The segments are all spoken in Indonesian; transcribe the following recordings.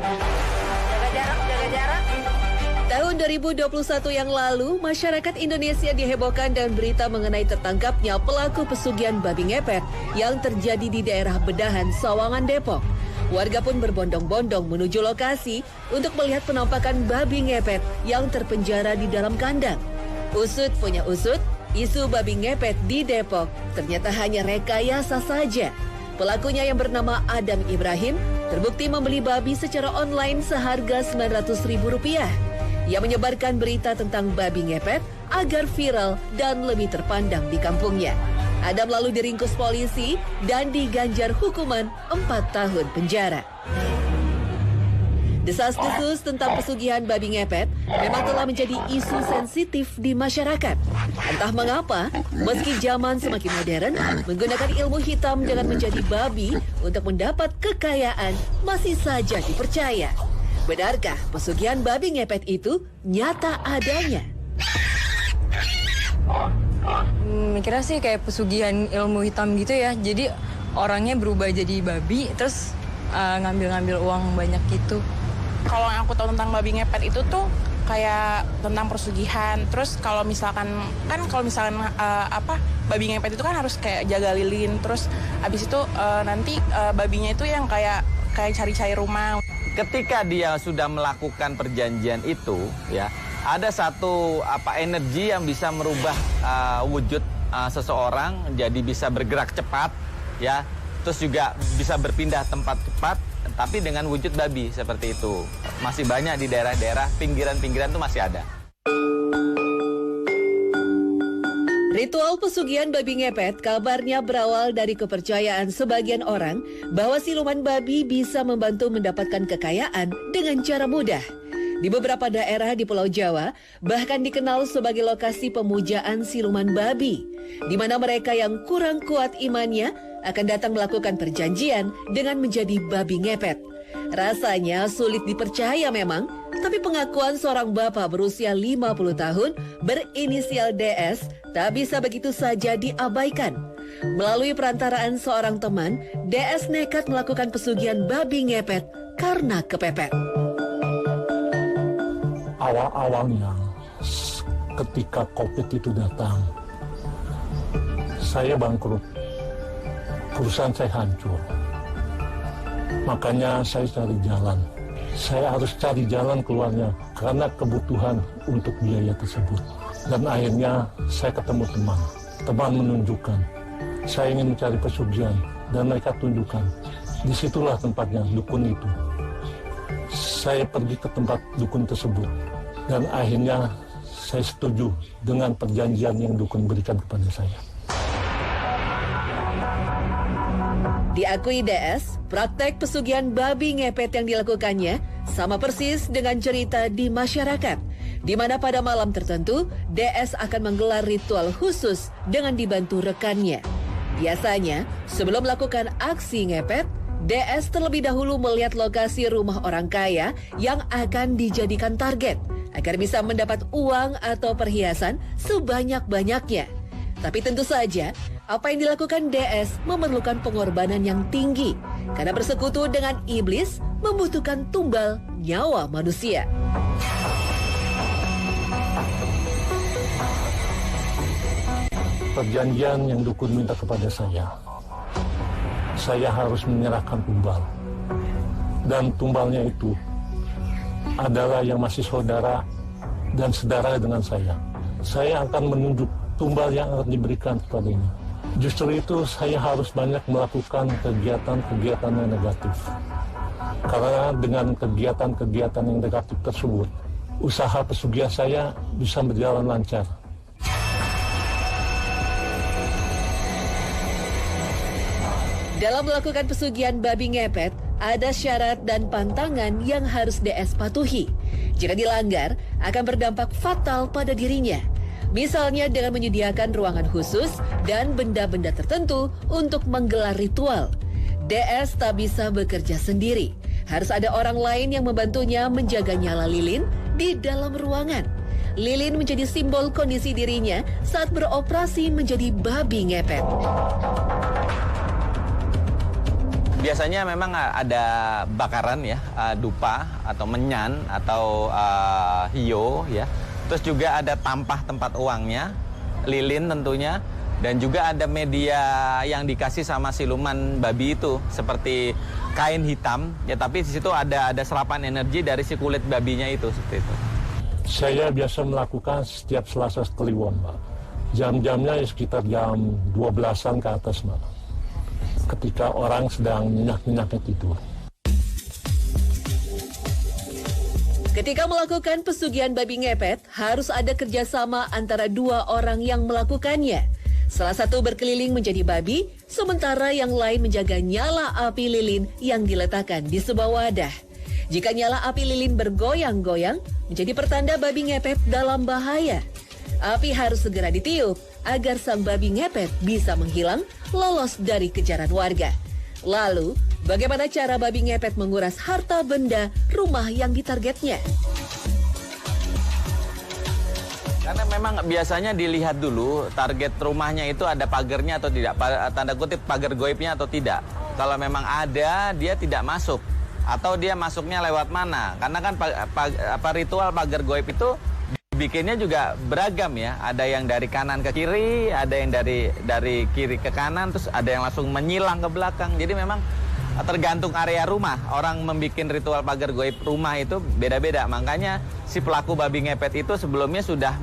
Jaga jarak, jaga jarak. Tahun 2021 yang lalu, masyarakat Indonesia dihebohkan dan berita mengenai tertangkapnya pelaku pesugihan babi ngepet yang terjadi di daerah Bedahan, Sawangan, Depok. Warga pun berbondong-bondong menuju lokasi untuk melihat penampakan babi ngepet yang terpenjara di dalam kandang. Usut punya usut, isu babi ngepet di Depok ternyata hanya rekayasa saja. Pelakunya yang bernama Adam Ibrahim terbukti membeli babi secara online seharga Rp900.000. Ia menyebarkan berita tentang babi ngepet agar viral dan lebih terpandang di kampungnya. Adam lalu diringkus polisi dan diganjar hukuman 4 tahun penjara. Desas-desus tentang pesugihan babi ngepet memang telah menjadi isu sensitif di masyarakat. Entah mengapa, meski zaman semakin modern, menggunakan ilmu hitam dengan menjadi babi untuk mendapat kekayaan masih saja dipercaya. Benarkah pesugihan babi ngepet itu nyata adanya? Mikirnya sih kayak pesugihan ilmu hitam gitu ya. Jadi orangnya berubah jadi babi, terus ngambil-ngambil uang banyak gitu. Kalau yang aku tahu tentang babi ngepet itu tuh kayak tentang persugihan. Terus kalau misalkan babi ngepet itu kan harus kayak jaga lilin. Terus abis itu nanti babinya itu yang kayak cari-cari rumah. Ketika dia sudah melakukan perjanjian itu, ya, ada satu energi yang bisa merubah wujud seseorang jadi bisa bergerak cepat, ya. Terus juga bisa berpindah tempat cepat, tapi dengan wujud babi seperti itu. Masih banyak di daerah-daerah pinggiran-pinggiran itu masih ada. Ritual pesugihan babi ngepet kabarnya berawal dari kepercayaan sebagian orang bahwa siluman babi bisa membantu mendapatkan kekayaan dengan cara mudah. Di beberapa daerah di Pulau Jawa bahkan dikenal sebagai lokasi pemujaan siluman babi, di mana mereka yang kurang kuat imannya akan datang melakukan perjanjian dengan menjadi babi ngepet. Rasanya sulit dipercaya memang, tapi pengakuan seorang bapak berusia 50 tahun berinisial DS tak bisa begitu saja diabaikan. Melalui perantaraan seorang teman, DS nekat melakukan pesugihan babi ngepet karena kepepet. Awal-awalnya ketika COVID itu datang, saya bangkrut, perusahaan saya hancur. Makanya saya cari jalan. Saya harus cari jalan keluarnya karena kebutuhan untuk biaya tersebut. Dan akhirnya saya ketemu teman. Teman menunjukkan, saya ingin mencari pesugihan dan mereka tunjukkan. Disitulah tempatnya, dukun itu. Saya pergi ke tempat dukun tersebut dan akhirnya saya setuju dengan perjanjian yang dukun berikan kepada saya. Diakui DS, praktek pesugihan babi ngepet yang dilakukannya sama persis dengan cerita di masyarakat, di mana pada malam tertentu DS akan menggelar ritual khusus dengan dibantu rekannya. Biasanya, sebelum melakukan aksi ngepet, DS terlebih dahulu melihat lokasi rumah orang kaya yang akan dijadikan target agar bisa mendapat uang atau perhiasan sebanyak-banyaknya. Tapi tentu saja, apa yang dilakukan DS memerlukan pengorbanan yang tinggi karena bersekutu dengan iblis membutuhkan tumbal nyawa manusia. Perjanjian yang dukun minta kepada saya harus menyerahkan tumbal. Dan tumbalnya itu adalah yang masih saudara dan sedara dengan saya. Saya akan menunjuk tumbal yang akan diberikan kepadanya. Justru itu saya harus banyak melakukan kegiatan-kegiatan yang negatif. Karena dengan kegiatan-kegiatan yang negatif tersebut, usaha pesugihan saya bisa berjalan lancar. Dalam melakukan pesugihan babi ngepet, ada syarat dan pantangan yang harus DS patuhi. Jika dilanggar, akan berdampak fatal pada dirinya. Misalnya dengan menyediakan ruangan khusus dan benda-benda tertentu untuk menggelar ritual. DS tak bisa bekerja sendiri. Harus ada orang lain yang membantunya menjaga nyala lilin di dalam ruangan. Lilin menjadi simbol kondisi dirinya saat beroperasi menjadi babi ngepet. Biasanya memang ada bakaran ya, dupa atau menyan atau hiyo ya. Terus juga ada tampah tempat uangnya, lilin tentunya, dan juga ada media yang dikasih sama siluman babi itu seperti kain hitam ya, tapi di situ ada serapan energi dari si kulit babinya itu seperti itu. Saya biasa melakukan setiap Selasa Kliwon, Mbak. Jam-jamnya sekitar jam 12-an ke atas, Mbak. Ketika orang sedang nyenyak-nyenyaknya tidur. Ketika melakukan pesugihan babi ngepet, harus ada kerjasama antara dua orang yang melakukannya. Salah satu berkeliling menjadi babi, sementara yang lain menjaga nyala api lilin yang diletakkan di sebuah wadah. Jika nyala api lilin bergoyang-goyang, menjadi pertanda babi ngepet dalam bahaya. Api harus segera ditiup agar sang babi ngepet bisa menghilang, lolos dari kejaran warga. Lalu, bagaimana cara babi ngepet menguras harta benda rumah yang ditargetnya? Karena memang biasanya dilihat dulu target rumahnya itu ada pagarnya atau tidak, tanda kutip pagar goibnya atau tidak. Kalau memang ada, dia tidak masuk. Atau dia masuknya lewat mana? Karena kan ritual pagar goib itu bikinnya juga beragam ya. Ada yang dari kanan ke kiri, ada yang dari kiri ke kanan, terus ada yang langsung menyilang ke belakang. Jadi memang tergantung area rumah. Orang membuat ritual pagar goib rumah itu beda-beda. Makanya si pelaku babi ngepet itu sebelumnya sudah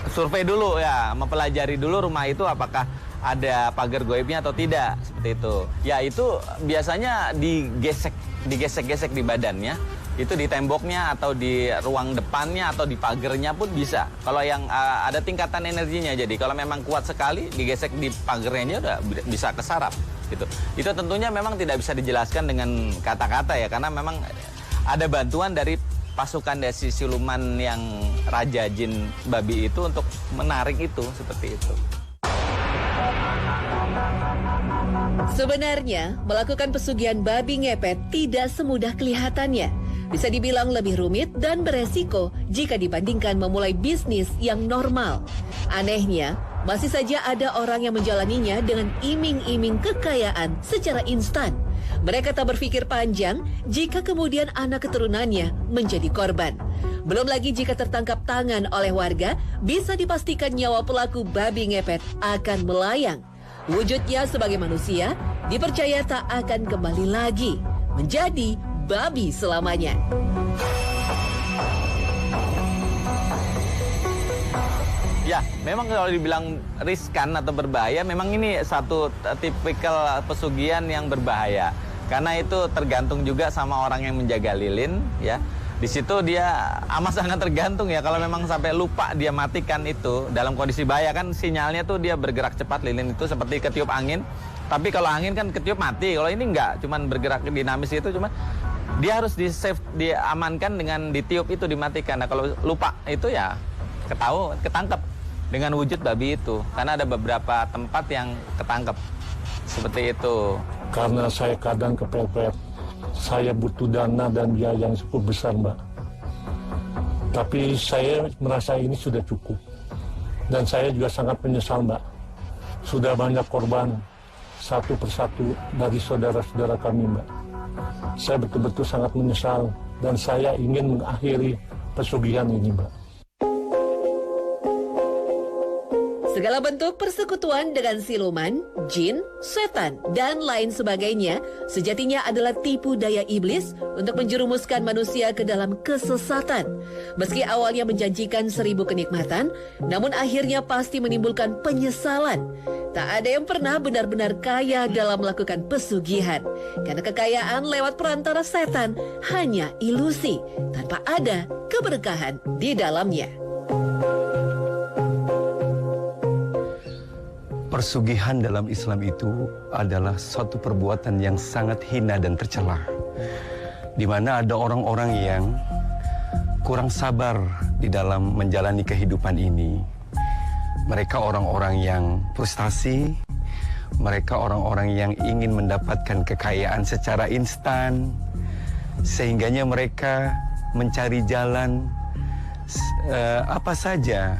survei dulu ya, mempelajari dulu rumah itu apakah ada pagar goibnya atau tidak, seperti itu. Ya itu biasanya digesek-gesek di badannya. Itu di temboknya atau di ruang depannya atau di pagernya pun bisa. Kalau yang ada tingkatan energinya, jadi kalau memang kuat sekali digesek di pagernya udah bisa kesarap gitu. Itu tentunya memang tidak bisa dijelaskan dengan kata-kata ya, karena memang ada bantuan dari pasukan dari siluman yang raja jin babi itu untuk menarik itu seperti itu. Sebenarnya, melakukan pesugihan babi ngepet tidak semudah kelihatannya. Bisa dibilang lebih rumit dan beresiko jika dibandingkan memulai bisnis yang normal. Anehnya, masih saja ada orang yang menjalaninya dengan iming-iming kekayaan secara instan. Mereka tak berpikir panjang jika kemudian anak keturunannya menjadi korban. Belum lagi jika tertangkap tangan oleh warga, bisa dipastikan nyawa pelaku babi ngepet akan melayang. Wujudnya sebagai manusia dipercaya tak akan kembali lagi menjadi babi selamanya. Ya, memang kalau dibilang riskan atau berbahaya, memang ini satu tipikal pesugihan yang berbahaya. Karena itu tergantung juga sama orang yang menjaga lilin, ya. Di situ dia amat sangat tergantung ya. Kalau memang sampai lupa dia matikan itu dalam kondisi bahaya, kan sinyalnya tuh dia bergerak cepat lilin itu seperti ketiup angin. Tapi kalau angin kan ketiup mati. Kalau ini enggak, cuman bergerak dinamis itu, cuma dia harus di-save, diamankan dengan ditiup itu, dimatikan. Nah kalau lupa itu ya ketangkep dengan wujud babi itu. Karena ada beberapa tempat yang ketangkep seperti itu. Karena saya kadang kepepet, saya butuh dana dan biaya yang cukup besar, Mbak. Tapi saya merasa ini sudah cukup. Dan saya juga sangat menyesal, Mbak. Sudah banyak korban satu persatu dari saudara-saudara kami, Mbak. Saya betul-betul sangat menyesal dan saya ingin mengakhiri pesugihan ini, Mbak. Segala bentuk persekutuan dengan siluman, jin, setan, dan lain sebagainya sejatinya adalah tipu daya iblis untuk menjerumuskan manusia ke dalam kesesatan. Meski awalnya menjanjikan 1000 kenikmatan, namun akhirnya pasti menimbulkan penyesalan. Tak ada yang pernah benar-benar kaya dalam melakukan pesugihan, karena kekayaan lewat perantara setan hanya ilusi, tanpa ada keberkahan di dalamnya. Persugihan dalam Islam itu adalah suatu perbuatan yang sangat hina dan tercela. Di mana ada orang-orang yang kurang sabar di dalam menjalani kehidupan ini. Mereka orang-orang yang frustasi, mereka orang-orang yang ingin mendapatkan kekayaan secara instan, sehingganya mereka mencari jalan apa saja,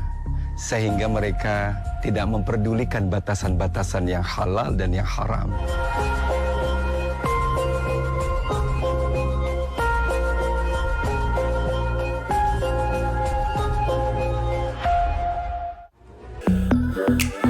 sehingga mereka tidak memperdulikan batasan-batasan yang halal dan yang haram. Thank you.